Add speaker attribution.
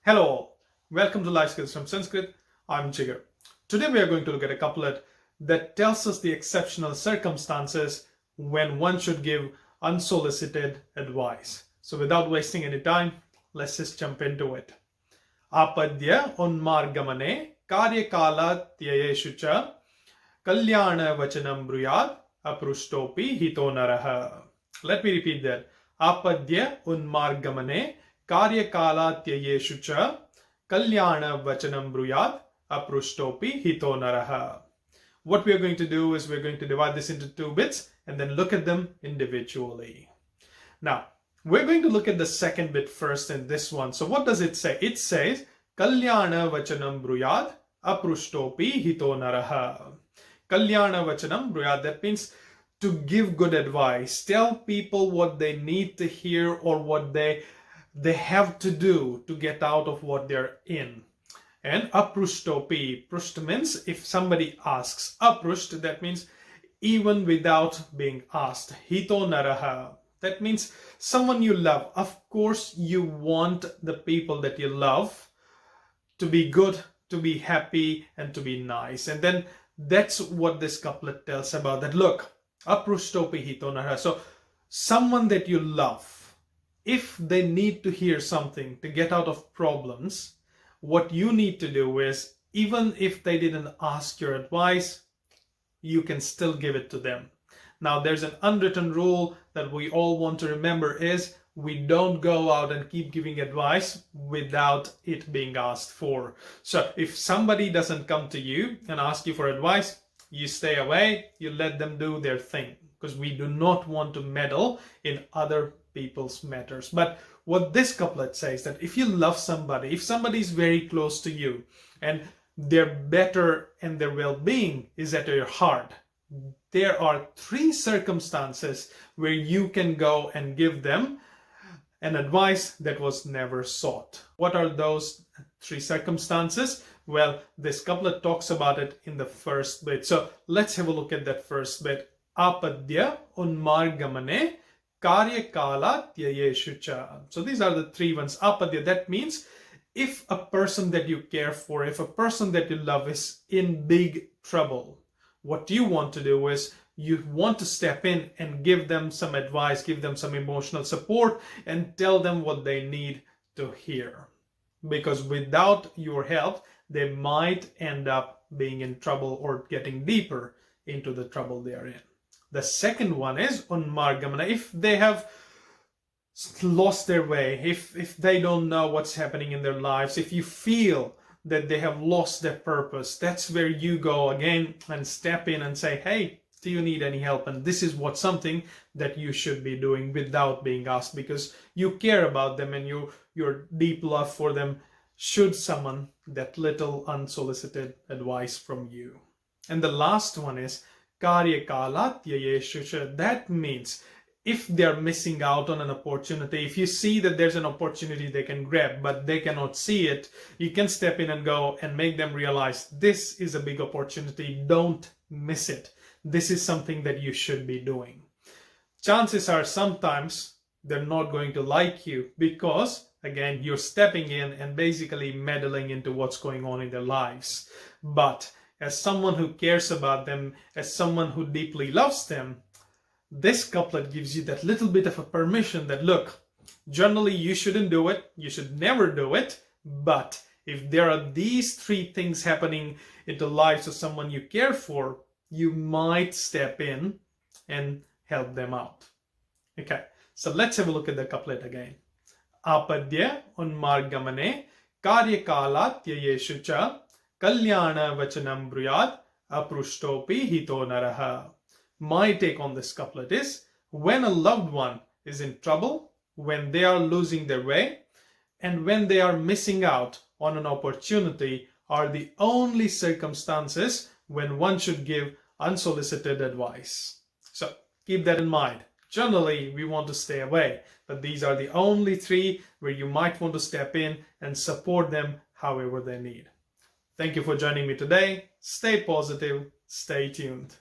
Speaker 1: Hello all, welcome to Life Skills from Sanskrit. I'm Jigar. Today we are going to look at a couplet that tells us the exceptional circumstances when one should give unsolicited advice. So without wasting any time, let's just jump into it. Apadya unmargamane karyakala tyayeshu cha kalyana vachanam bruyad aprushtopi hito naraha. Let me repeat that. Apadya unmargamane karyakala tyayeshu cha kalyana vachanam bruyad aprushtopi hito naraha. What we are going to do is we're going to divide this into two bits and then look at them individually. Now, we're going to look at the second bit first in this one. So what does it say? It says, Kalyana vachanam bruyad aprushtopi hito naraha. Kalyana vachanam bruyad, that means to give good advice. Tell people what they need to hear or what they have to do to get out of what they're in. And aprushtopi, prusht means if somebody asks. Aprusht, that means even without being asked. Hito naraha, that means someone you love. Of course, you want the people that you love to be good, to be happy, and to be nice. And then that's what this couplet tells about that. Look, aprushtopi hito naraha. So someone that you love, if they need to hear something to get out of problems, what you need to do is, even if they didn't ask your advice, you can still give it to them. Now, there's an unwritten rule that we all want to remember is we don't go out and keep giving advice without it being asked for. So if somebody doesn't come to you and ask you for advice, you stay away, you let them do their thing, because we do not want to meddle in other people's matters. But what this couplet says, that if you love somebody, if somebody is very close to you and their better and their well-being is at your heart, there are three circumstances where you can go and give them an advice that was never sought. What are those three circumstances? Well, this couplet talks about it in the first bit. So let's have a look at that first bit. Apadya unmargamane karyakala tyayeshu cha. So these are the three ones. Apadya, that means if a person that you care for, if a person that you love is in big trouble, what you want to do is you want to step in and give them some advice, give them some emotional support, and tell them what they need to hear. Because without your help, they might end up being in trouble or getting deeper into the trouble they are in. The second one is unmargamana. If they have lost their way, if they don't know what's happening in their lives, if you feel that they have lost their purpose, that's where you go again and step in and say, hey, do you need any help? And this is what something that you should be doing without being asked, because you care about them and your deep love for them should summon that little unsolicited advice from you. And the last one is karyakala tyayeshu cha. That means if they're missing out on an opportunity, if you see that there's an opportunity they can grab, but they cannot see it, you can step in and go and make them realize this is a big opportunity. Don't miss it. This is something that you should be doing. Chances are sometimes they're not going to like you because, again, you're stepping in and basically meddling into what's going on in their lives. But as someone who cares about them, as someone who deeply loves them, this couplet gives you that little bit of a permission that, look, generally you shouldn't do it, you should never do it, but if there are these three things happening in the lives of someone you care for, you might step in and help them out. Okay, so let's have a look at the couplet again. Apadya unmargamane karyakala tyayeshu cha kalyana vachanam bruyad aprushtopi hito naraha. My take on this couplet is, when a loved one is in trouble, when they are losing their way, and when they are missing out on an opportunity are the only circumstances when one should give unsolicited advice. So keep that in mind. Generally, we want to stay away, but these are the only three where you might want to step in and support them however they need. Thank you for joining me today. Stay positive, stay tuned.